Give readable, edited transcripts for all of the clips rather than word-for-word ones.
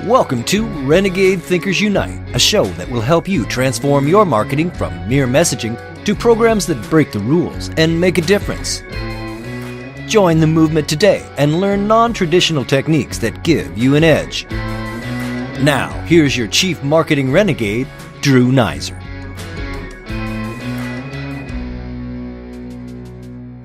Welcome to Renegade Thinkers Unite, a show that will help you transform your marketing from mere messaging to programs that break the rules and make a difference. Join the movement today and learn non-traditional techniques that give you an edge. Now, here's your Chief Marketing Renegade, Drew Nizer.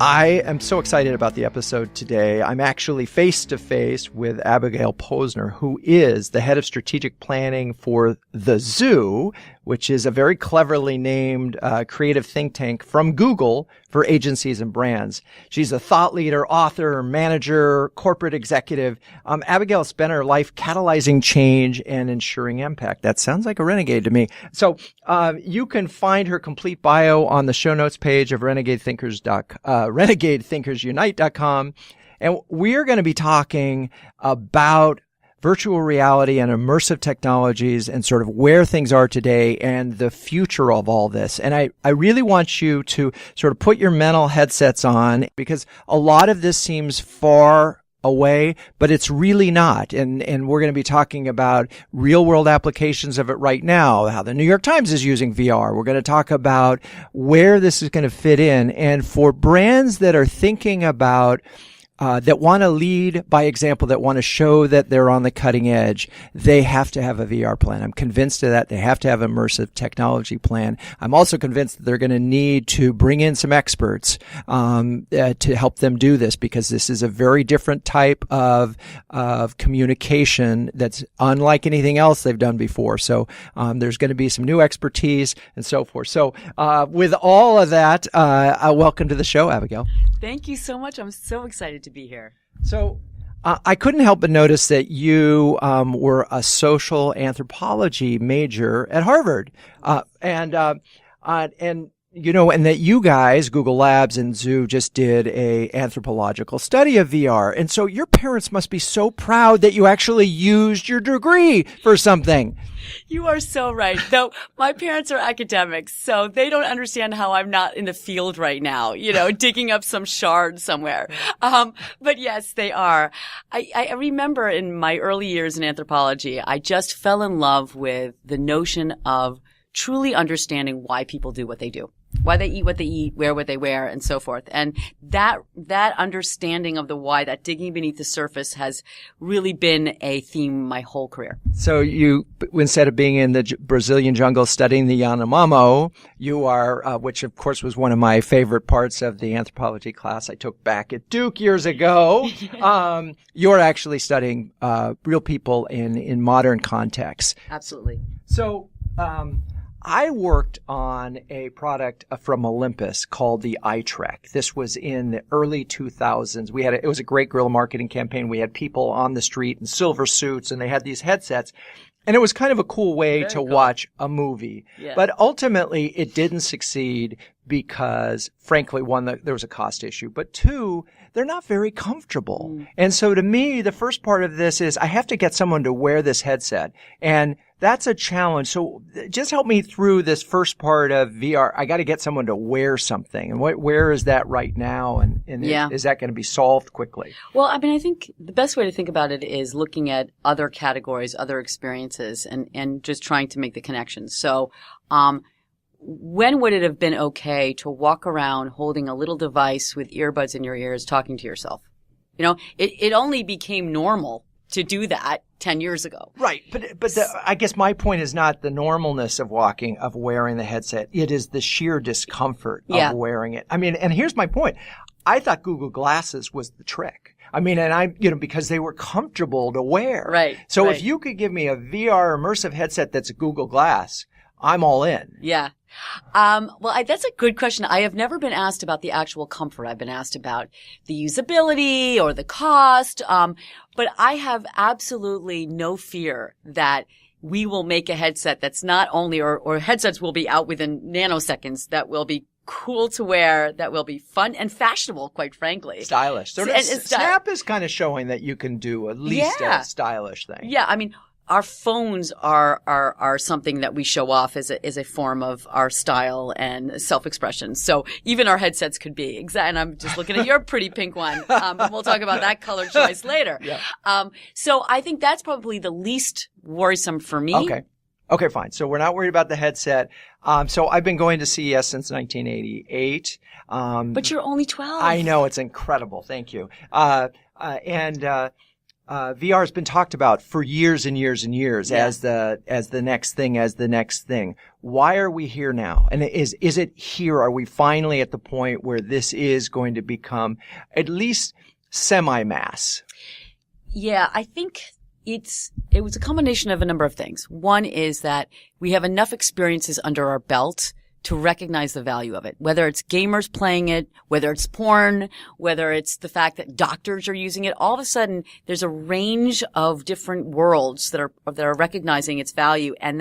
I am so excited about the episode today. I'm actually face-to-face with Abigail Posner, who is the head of strategic planning for The Zoo, which is a very cleverly named creative think tank from Google for agencies and brands. She's a thought leader, author, manager, corporate executive. Abigail spent her life catalyzing change and ensuring impact. That sounds like a renegade to me. So you can find her complete bio on the show notes page of renegadethinkersunite.com. And we're going to be talking about virtual reality and immersive technologies and sort of where things are today and the future of all this. And I really want you to sort of put your mental headsets on, because a lot of this seems far away, but it's really not. And we're going to be talking about real world applications of it right now, how the New York Times is using VR. We're going to talk about where this is going to fit in. And for brands that are thinking about that want to lead by example, that want to show that they're on the cutting edge, they have to have a VR plan. I'm convinced of that. They have to have an immersive technology plan. I'm also convinced that they're going to need to bring in some experts to help them do this, because this is a very different type of communication that's unlike anything else they've done before. So there's going to be some new expertise and so forth. So with all of that, welcome to the show, Abigail. Thank you so much. I'm so excited to be here. So I couldn't help but notice that you were a social anthropology major at Harvard, and you know, and that you guys, Google Labs and Zoo, just did a anthropological study of VR. And so your parents must be so proud that you actually used your degree for something. You are so right. Though my parents are academics, so they don't understand how I'm not in the field right now, you know, digging up some shard somewhere. But yes, they are. I remember in my early years in anthropology, I just fell in love with the notion of truly understanding why people do what they do. Why they eat what they eat, wear what they wear, and so forth. And that understanding of the why, that digging beneath the surface, has really been a theme my whole career. So you, instead of being in the Brazilian jungle studying the Yanomamo, you are, which of course was one of my favorite parts of the anthropology class I took back at Duke years ago. You're actually studying real people in modern contexts. Absolutely. So I worked on a product from Olympus called the iTrek. This was in the early 2000s. It was a great guerrilla marketing campaign. We had people on the street in silver suits, and they had these headsets. And it was kind of a cool way to watch a movie. Yeah. But ultimately, it didn't succeed because, frankly, one, there was a cost issue. But two, they're not very comfortable. And so to me, the first part of this is I have to get someone to wear this headset. And that's a challenge. So just help me through this first part of VR. I got to get someone to wear something. And where is that right now? And is that going to be solved quickly? Well, I mean, I think the best way to think about it is looking at other categories, other experiences, and just trying to make the connections. So, when would it have been okay to walk around holding a little device with earbuds in your ears talking to yourself? You know, it only became normal to do that 10 years ago. Right. But I guess my point is not the normalness of wearing the headset. It is the sheer discomfort of wearing it. I mean, and here's my point. I thought Google Glasses was the trick. I mean, and because they were comfortable to wear. Right. So if you could give me a VR immersive headset that's a Google Glass, I'm all in. Yeah. That's a good question. I have never been asked about the actual comfort. I've been asked about the usability or the cost. But I have absolutely no fear that we will make a headset that's not only, or headsets will be out within nanoseconds that will be cool to wear, that will be fun and fashionable, quite frankly. Stylish. So Snap is kind of showing that you can do at least a stylish thing. Yeah. I mean, our phones are something that we show off as a form of our style and self-expression. So even our headsets could be and I'm just looking at your pretty pink one. But we'll talk about that color choice later. Yeah. So I think that's probably the least worrisome for me. Okay, fine. So we're not worried about the headset. So I've been going to CES since 1988. But you're only 12. I know. It's incredible. Thank you. VR has been talked about for years and years and years as the next thing. Why are we here now? And is it here? Are we finally at the point where this is going to become at least semi-mass? Yeah, I think it was a combination of a number of things. One is that we have enough experiences under our belt to recognize the value of it, whether it's gamers playing it, whether it's porn, whether it's the fact that doctors are using it. All of a sudden, there's a range of different worlds that are recognizing its value, and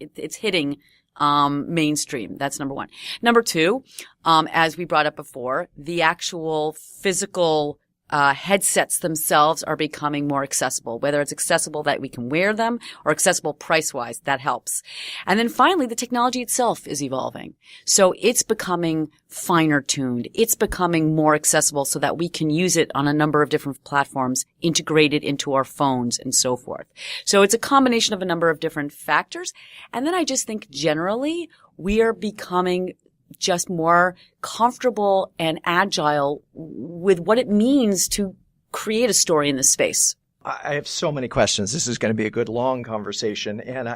it's hitting mainstream. That's number one. Number two, as we brought up before, the actual physical headsets themselves are becoming more accessible, whether it's accessible that we can wear them or accessible price-wise, that helps. And then finally, the technology itself is evolving. So it's becoming finer tuned. It's becoming more accessible so that we can use it on a number of different platforms, integrated into our phones and so forth. So it's a combination of a number of different factors. And then I just think generally we are becoming just more comfortable and agile with what it means to create a story in this space. I have so many questions. This is going to be a good long conversation, and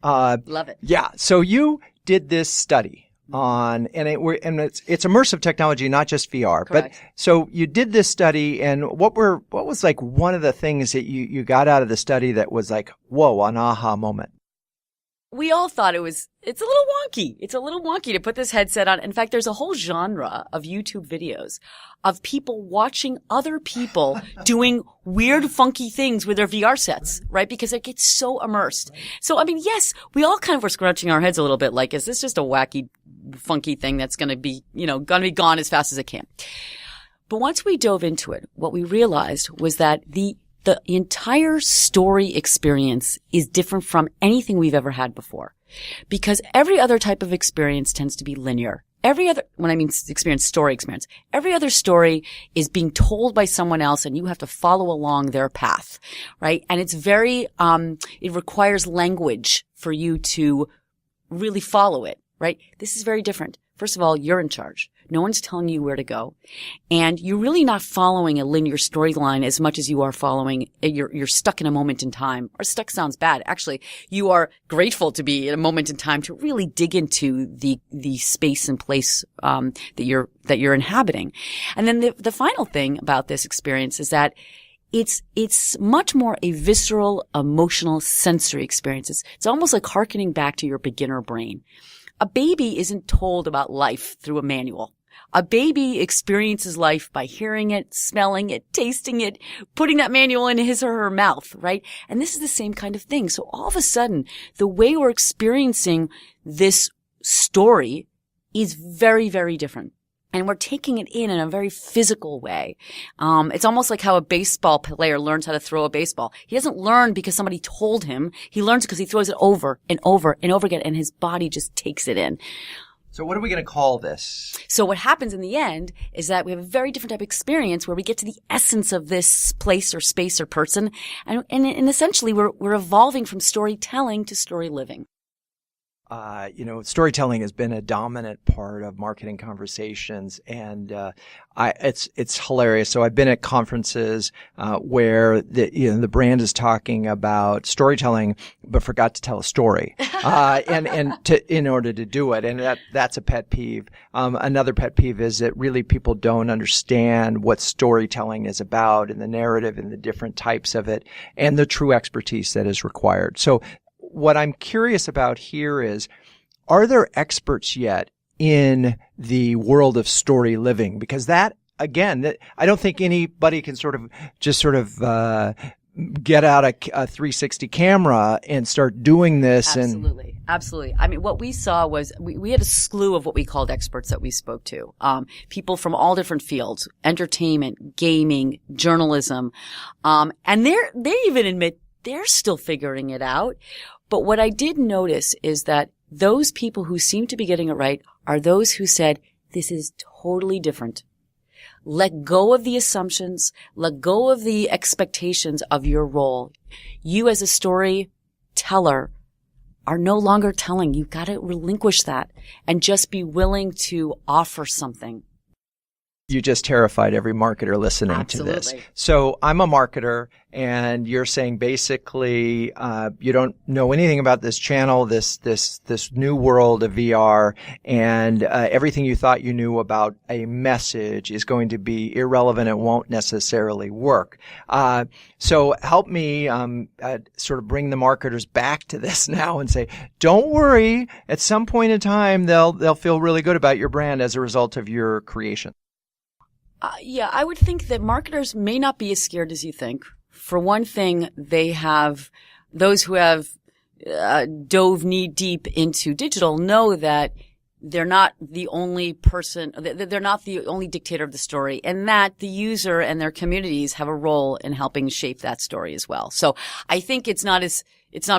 love it. Yeah. So you did this study on, and it's immersive technology, not just VR. Correct. But so you did this study, and what was like one of the things that you got out of the study that was like, whoa, an aha moment? We all thought it's a little wonky. It's a little wonky to put this headset on. In fact, there's a whole genre of YouTube videos of people watching other people doing weird, funky things with their VR sets, right? Because it gets so immersed. So, I mean, yes, we all kind of were scratching our heads a little bit like, is this just a wacky, funky thing that's going to be, going to be gone as fast as it can? But once we dove into it, what we realized was that the entire story experience is different from anything we've ever had before. Because every other type of experience tends to be linear. When I mean story experience, every other story is being told by someone else and you have to follow along their path, right? And it's very, it requires language for you to really follow it, right? This is very different. First of all, you're in charge. No one's telling you where to go. And you're really not following a linear storyline as much as you are following, you're stuck in a moment in time. Or stuck sounds bad. Actually, you are grateful to be in a moment in time to really dig into the space and place, that you're inhabiting. And then the final thing about this experience is that it's much more a visceral, emotional, sensory experience. It's almost like hearkening back to your beginner brain. A baby isn't told about life through a manual. A baby experiences life by hearing it, smelling it, tasting it, putting that manual in his or her mouth, right? And this is the same kind of thing. So all of a sudden, the way we're experiencing this story is very, very different. And we're taking it in a very physical way. It's almost like how a baseball player learns how to throw a baseball. He doesn't learn because somebody told him. He learns because he throws it over and over and over again, and his body just takes it in. So what are we going to call this? So what happens in the end is that we have a very different type of experience where we get to the essence of this place or space or person. And essentially we're evolving from storytelling to story living. Storytelling has been a dominant part of marketing conversations, and it's hilarious. So I've been at conferences where the brand is talking about storytelling, but forgot to tell a story, in order to do it, and that's a pet peeve. Another pet peeve is that really people don't understand what storytelling is about, and the narrative, and the different types of it, and the true expertise that is required. So what I'm curious about here is, are there experts yet in the world of story living? Because that, again, I don't think anybody can get out a 360 camera and start doing this. Absolutely. I mean, what we saw was we had a slew of what we called experts that we spoke to. People from all different fields, entertainment, gaming, journalism. And they even admit they're still figuring it out. But what I did notice is that those people who seem to be getting it right are those who said, this is totally different. Let go of the assumptions, let go of the expectations of your role. You as a storyteller are no longer telling. You've got to relinquish that and just be willing to offer something. You just terrified every marketer listening Absolutely. to this. So I'm a marketer, and you're saying basically you don't know anything about this channel, this new world of VR, and everything you thought you knew about a message is going to be irrelevant and won't necessarily work. So help me sort of bring the marketers back to this now and say, don't worry. At some point in time, they'll feel really good about your brand as a result of your creation. Yeah, I would think that marketers may not be as scared as you think. For one thing, they have those who have dove knee deep into digital know that they're not the only person, they're not the only dictator of the story, and that the user and their communities have a role in helping shape that story as well. So I think it's not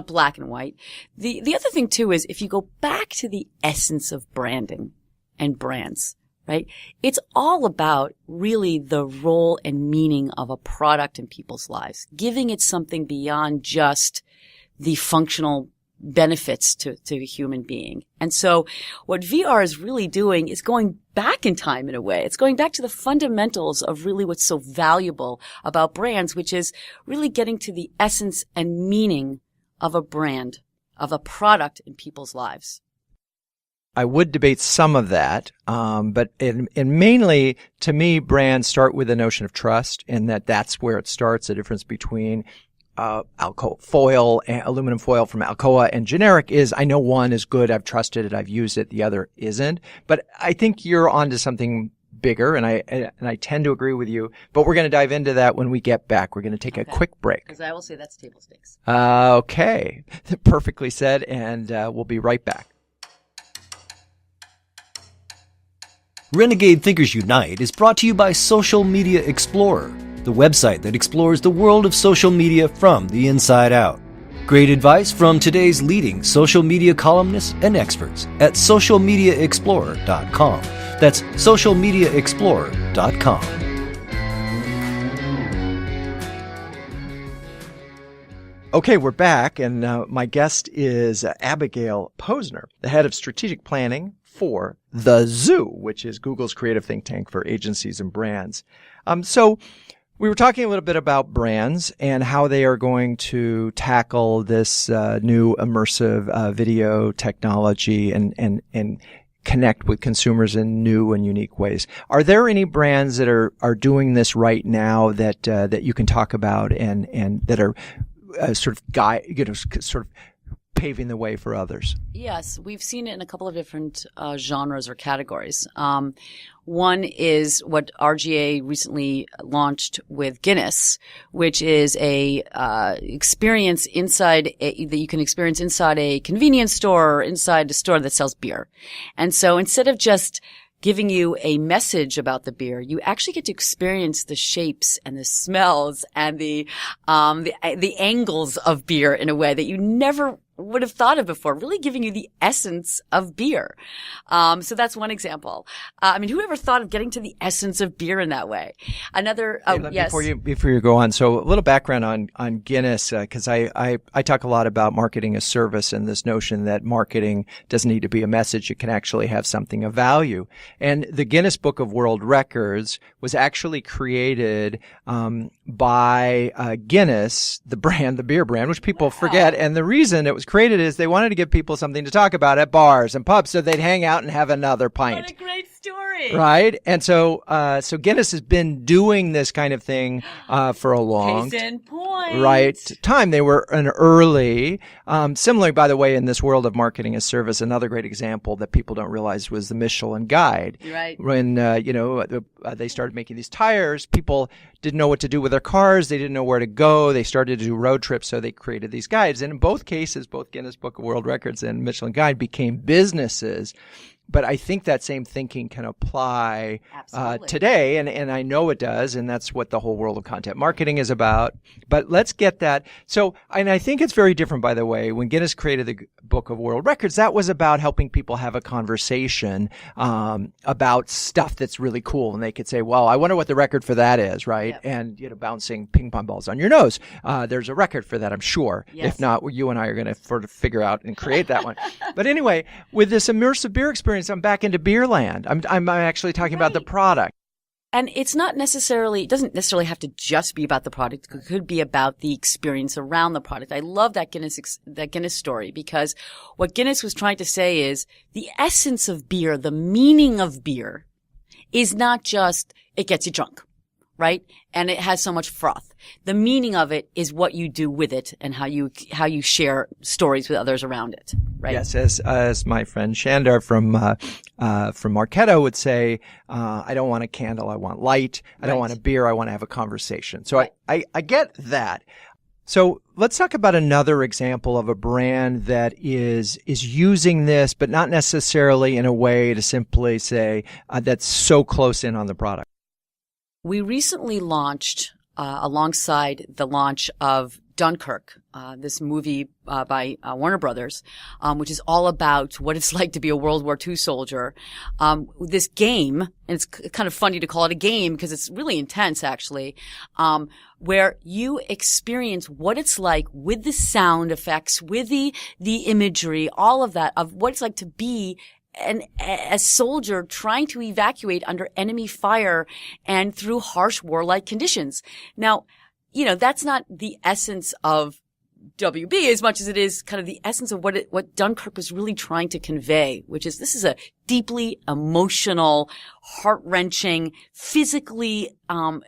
black and white. The other thing too is if you go back to the essence of branding and brands, right? It's all about really the role and meaning of a product in people's lives, giving it something beyond just the functional benefits to a human being. And so what VR is really doing is going back in time in a way. It's going back to the fundamentals of really what's so valuable about brands, which is really getting to the essence and meaning of a brand, of a product in people's lives. I would debate some of that, but mainly, to me, brands start with the notion of trust, and that's where it starts. The difference between Alcoa foil, aluminum foil from Alcoa, and generic is I know one is good, I've trusted it, I've used it, the other isn't. But I think you're onto something bigger, and I tend to agree with you. But we're going to dive into that when we get back. We're going to take a quick break. Because I will say that's table stakes. Okay, perfectly said, and we'll be right back. Renegade Thinkers Unite is brought to you by Social Media Explorer, the website that explores the world of social media from the inside out. Great advice from today's leading social media columnists and experts at socialmediaexplorer.com. That's socialmediaexplorer.com. Okay, we're back, and my guest is Abigail Posner, the head of strategic planning for The Zoo, which is Google's creative think tank for agencies and brands. So we were talking a little bit about brands and how they are going to tackle this new immersive video technology and connect with consumers in new and unique ways. Are there any brands that are doing this right now that you can talk about and that are sort of paving the way for others? Yes, we've seen it in a couple of different genres or categories. One is what RGA recently launched with Guinness, which is a experience that you can experience inside a convenience store or inside a store that sells beer. And so instead of just giving you a message about the beer, you actually get to experience the shapes and the smells and the angles of beer in a way that you never would have thought of before, really giving you the essence of beer. So that's one example. Who ever thought of getting to the essence of beer in that way? Another, yes. Before you go on, so a little background on Guinness, because I talk a lot about marketing as service and this notion that marketing doesn't need to be a message. It can actually have something of value. And the Guinness Book of World Records was actually created by Guinness, the brand, the beer brand, which people forget. And the reason it was created is they wanted to give people something to talk about at bars and pubs so they'd hang out and have another pint. What a great story. Right? And so Guinness has been doing this kind of thing for a long time. They were an early, similarly, by the way, in this world of marketing as service, another great example that people don't realize was the Michelin Guide. Right. When, they started making these tires, people didn't know what to do with their cars. They didn't know where to go. They started to do road trips, so they created these guides. And in both cases, both Guinness Book of World Records and Michelin Guide became businesses But I think that same thinking can apply Absolutely. today, and I know it does, and that's what the whole world of content marketing is about. But let's get that. So, and I think it's very different, by the way. When Guinness created the Book of World Records, that was about helping people have a conversation about stuff that's really cool, and they could say, "Well, I wonder what the record for that is," right? Yep. And bouncing ping pong balls on your nose. There's a record for that, I'm sure. Yes. If not, you and I are going to sort of figure out and create that one. But anyway, with this immersive beer experience, I'm back into beer land. I'm actually talking about the product. And it doesn't necessarily have to just be about the product. It could be about the experience around the product. I love that Guinness story, because what Guinness was trying to say is the essence of beer, the meaning of beer, is not just it gets you drunk, right? And it has so much froth. The meaning of it is what you do with it and how you share stories with others around it, right? Yes, as my friend Shandar from Marketo would say, I don't want a candle, I want light. I don't want a beer, I want to have a conversation. So I get that. So let's talk about another example of a brand that is using this, but not necessarily in a way to simply say that's so close in on the product. We recently launched, alongside the launch of Dunkirk, this movie by Warner Brothers, which is all about what it's like to be a World War II soldier. This game, and it's kind of funny to call it a game because it's really intense, actually, where you experience what it's like with the sound effects, with the imagery, all of that, of what it's like to be a soldier trying to evacuate under enemy fire and through harsh warlike conditions. Now, that's not the essence of WB as much as it is kind of the essence of what Dunkirk was really trying to convey, which is this is a deeply emotional, heart-wrenching, physically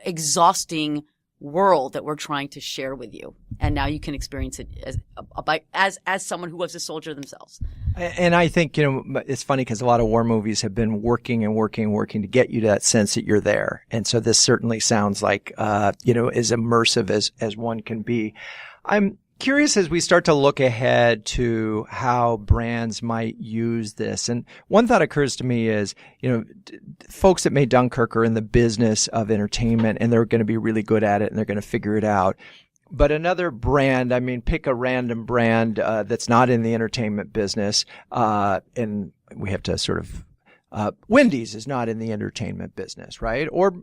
exhausting world that we're trying to share with you. And now you can experience it as someone who was a soldier themselves. And I think, it's funny because a lot of war movies have been working to get you to that sense that you're there. And so this certainly sounds like, as immersive as one can be. I'm curious as we start to look ahead to how brands might use this. And one thought occurs to me is, folks that made Dunkirk are in the business of entertainment and they're going to be really good at it and they're going to figure it out. But another brand, pick a random brand that's not in the entertainment business, and we have to sort of, Wendy's is not in the entertainment business, right? Or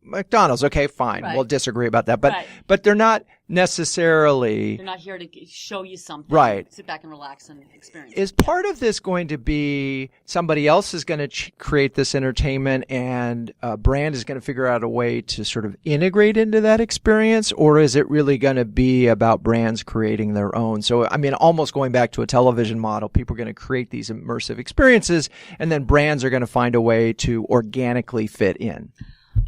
McDonald's, okay, fine. Right. We'll disagree about that. But they're not necessarily... They're not here to show you something. Right. Sit back and relax and experience. Is part of this going to be somebody else is going to create this entertainment and a brand is going to figure out a way to sort of integrate into that experience? Or is it really going to be about brands creating their own? So, almost going back to a television model, people are going to create these immersive experiences and then brands are going to find a way to organically fit in.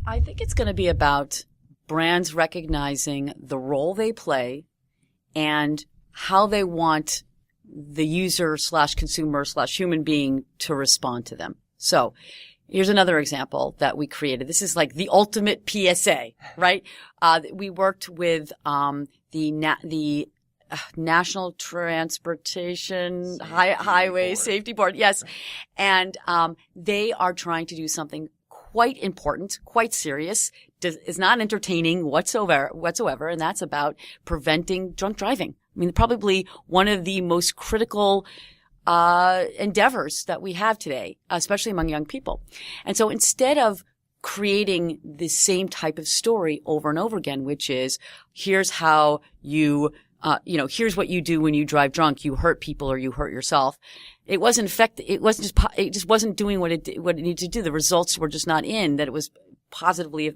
I think it's going to be about brands recognizing the role they play and how they want the user / consumer / human being to respond to them. So here's another example that we created. This is like the ultimate PSA, right? We worked with the National Transportation Highway Safety Board. Yes. And they are trying to do something quite important, quite serious, is not entertaining whatsoever, and that's about preventing drunk driving. Probably one of the most critical endeavors that we have today, especially among young people. And so instead of creating the same type of story over and over again, which is here's how you here's what you do when you drive drunk. You hurt people or you hurt yourself. It just wasn't doing what it needed to do. The results were just not in that. It was positively,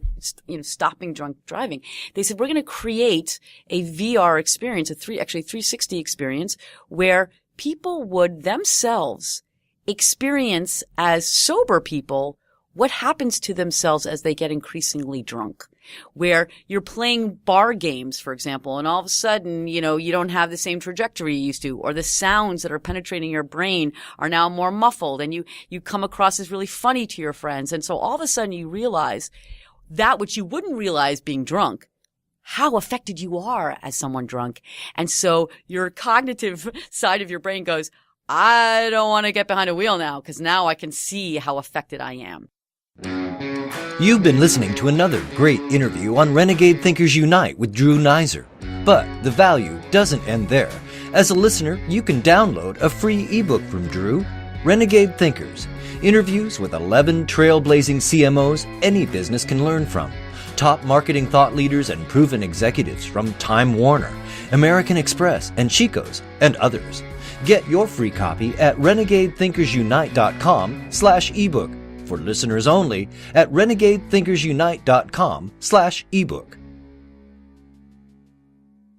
stopping drunk driving. They said, we're going to create a VR experience, a 360 experience where people would themselves experience as sober people what happens to themselves as they get increasingly drunk, where you're playing bar games, for example, and all of a sudden, you don't have the same trajectory you used to, or the sounds that are penetrating your brain are now more muffled, and you come across as really funny to your friends. And so all of a sudden you realize that which you wouldn't realize being drunk, how affected you are as someone drunk. And so your cognitive side of your brain goes, I don't want to get behind a wheel now because now I can see how affected I am. You've been listening to another great interview on Renegade Thinkers Unite with Drew Neiser. But the value doesn't end there. As a listener, you can download a free ebook from Drew, Renegade Thinkers, interviews with 11 trailblazing CMOs any business can learn from. Top marketing thought leaders and proven executives from Time Warner, American Express, and Chico's, and others. Get your free copy at renegadethinkersunite.com/ebook. For listeners only at renegadethinkersunite.com/ebook.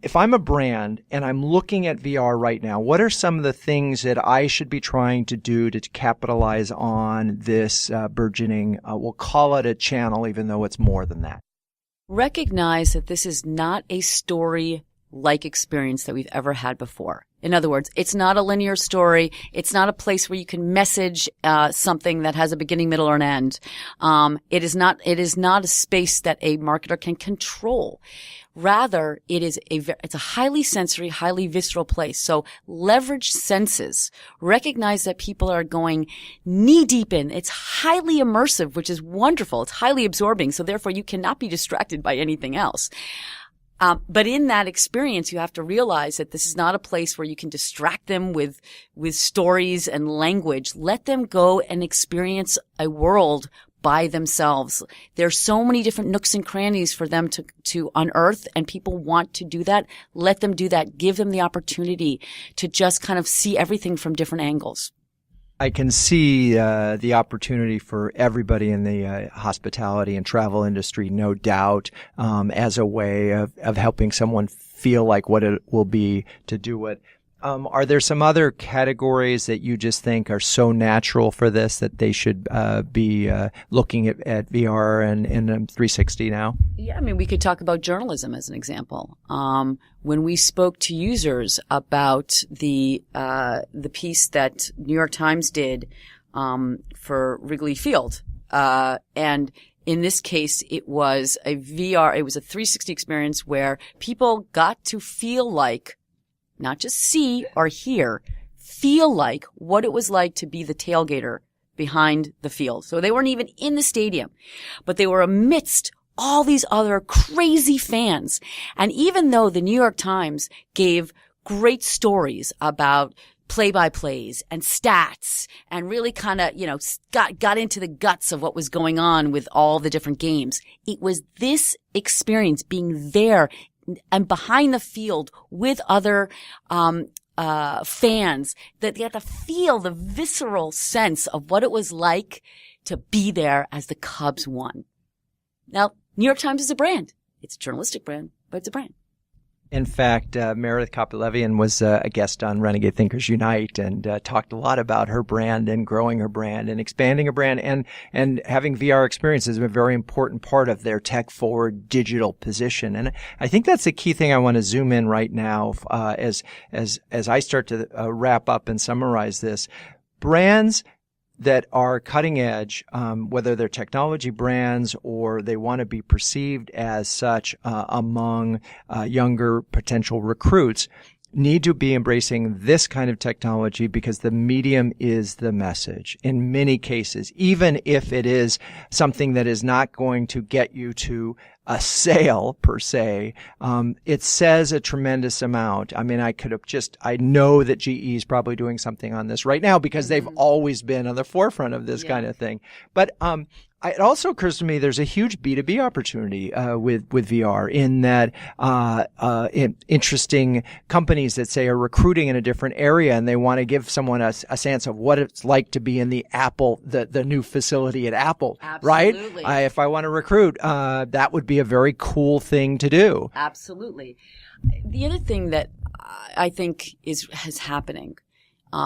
If I'm a brand and I'm looking at VR right now, what are some of the things that I should be trying to do to capitalize on this burgeoning, we'll call it a channel, even though it's more than that? Recognize that this is not a story-like experience that we've ever had before. In other words, it's not a linear story. It's not a place where you can message something that has a beginning, middle, or an end. It is not a space that a marketer can control. Rather, it's a highly sensory, highly visceral place. So leverage senses. Recognize that people are going knee deep in. It's highly immersive, which is wonderful. It's highly absorbing. So therefore, you cannot be distracted by anything else. But in that experience, you have to realize that this is not a place where you can distract them with stories and language. Let them go and experience a world by themselves. There's so many different nooks and crannies for them to unearth, and people want to do that. Let them do that. Give them the opportunity to just kind of see everything from different angles. I can see the opportunity for everybody in the hospitality and travel industry, no doubt, as a way of helping someone feel like what it will be to do it. Are there some other categories that you just think are so natural for this that they should be looking at VR and 360 now? Yeah, I mean, we could talk about journalism as an example. When we spoke to users about the piece that New York Times did for Wrigley Field, and in this case, it was a 360 experience where people got to feel like, not just see or hear, feel like what it was like to be the tailgater behind the field. So they weren't even in the stadium, but they were amidst all these other crazy fans. And even though the New York Times gave great stories about play-by-plays and stats and really kind of, got into the guts of what was going on with all the different games, it was this experience being there and behind the field with other fans that you had to feel the visceral sense of what it was like to be there as the Cubs won. Now, New York Times is a brand. It's a journalistic brand, but it's a brand. In fact, Meredith Kopelevian was a guest on Renegade Thinkers Unite and talked a lot about her brand and growing her brand and expanding her brand, and having VR experiences is a very important part of their tech-forward digital position. And I think that's the key thing I want to zoom in right now as I start to wrap up and summarize this. Brands that are cutting edge, whether they're technology brands or they want to be perceived as such among younger potential recruits, need to be embracing this kind of technology because the medium is the message in many cases, even if it is something that is not going to get you to a sale per se. It says a tremendous amount. I mean, I know that GE is probably doing something on this right now because they've always been on the forefront of this kind of thing. But, it also occurs to me there's a huge B2B opportunity with VR in that interesting companies that say are recruiting in a different area and they want to give someone a sense of what it's like to be in the Apple, the new facility at Apple, Absolutely. Right? If I want to recruit, that would be a very cool thing to do. Absolutely. The other thing that I think is happening,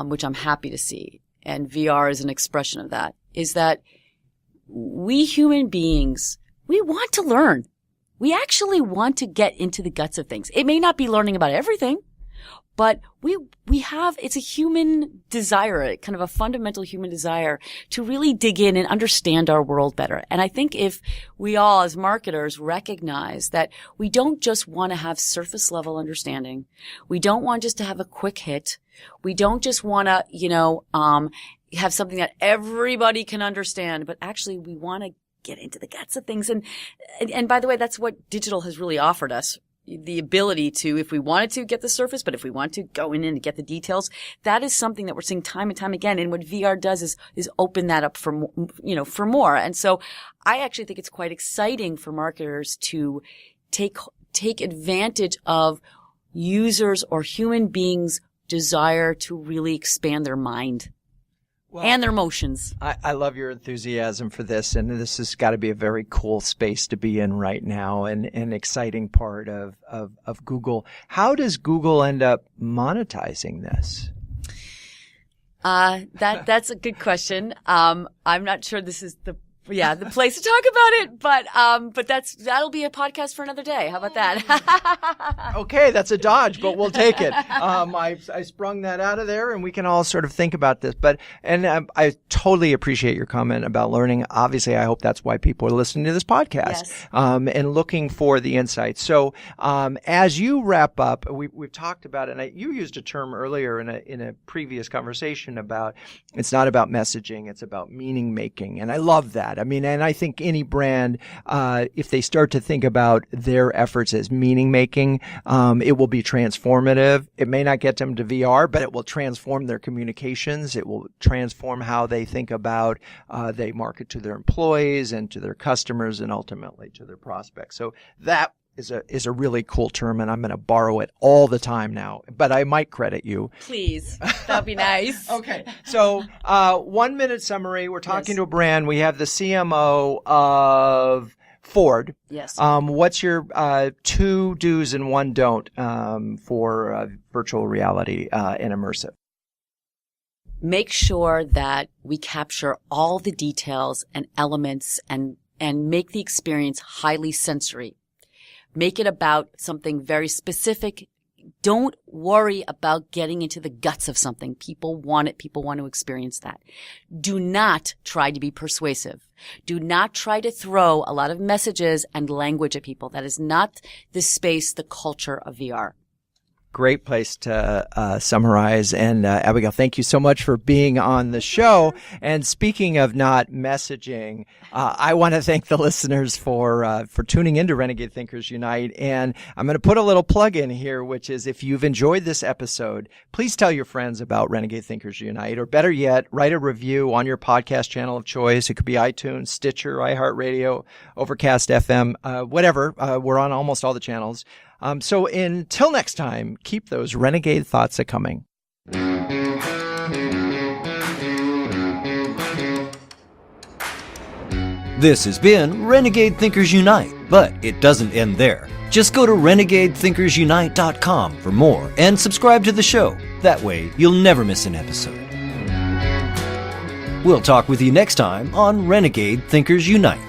which I'm happy to see, and VR is an expression of that, is that we human beings, we want to learn. We actually want to get into the guts of things. It may not be learning about everything, But we have, it's a human desire, kind of a fundamental human desire to really dig in and understand our world better. And I think if we all as marketers recognize that we don't just want to have surface level understanding, we don't want just to have a quick hit, we don't just want to, have something that everybody can understand, but actually we want to get into the guts of things. And by the way, that's what digital has really offered us. The ability to, if we wanted to, get the surface, but if we want to go in and get the details, that is something that we're seeing time and time again. And what VR does is open that up for more. And so I actually think it's quite exciting for marketers to take advantage of users or human beings' desire to really expand their mind. Well, and their emotions. I love your enthusiasm for this, and this has got to be a very cool space to be in right now, and an exciting part of Google. How does Google end up monetizing this? That's a good question. I'm not sure this is the place to talk about it, but that'll be a podcast for another day. How about that? Okay, that's a dodge, but we'll take it. I sprung that out of there, and we can all sort of think about this. I totally appreciate your comment about learning. Obviously, I hope that's why people are listening to this podcast, yes. And looking for the insights. So, as you wrap up, we've talked about it, and you used a term earlier in a previous conversation about it's not about messaging, it's about meaning making, and I love that. I mean, and I think any brand, if they start to think about their efforts as meaning making, it will be transformative. It may not get them to VR, but it will transform their communications. It will transform how they think about, they market to their employees and to their customers and ultimately to their prospects. So that is a really cool term, and I'm going to borrow it all the time now, but I might credit you. Please. That'd be nice. Okay. So, 1 minute summary. We're talking to a brand. We have the CMO of Ford. Yes. What's your 2 do's and 1 don't for virtual reality and immersive? Make sure that we capture all the details and elements and make the experience highly sensory. Make it about something very specific. Don't worry about getting into the guts of something. People want it. People want to experience that. Do not try to be persuasive. Do not try to throw a lot of messages and language at people. That is not the space, the culture of VR. Great place to summarize. And Abigail, thank you so much for being on the show. And speaking of not messaging, I want to thank the listeners for tuning into Renegade Thinkers Unite. And I'm going to put a little plug in here, which is if you've enjoyed this episode, please tell your friends about Renegade Thinkers Unite, or better yet, write a review on your podcast channel of choice. It could be iTunes, Stitcher, iHeartRadio, Overcast FM, whatever. We're on almost all the channels. So until next time, keep those renegade thoughts a-coming. This has been Renegade Thinkers Unite, but it doesn't end there. Just go to renegadethinkersunite.com for more and subscribe to the show. That way, you'll never miss an episode. We'll talk with you next time on Renegade Thinkers Unite.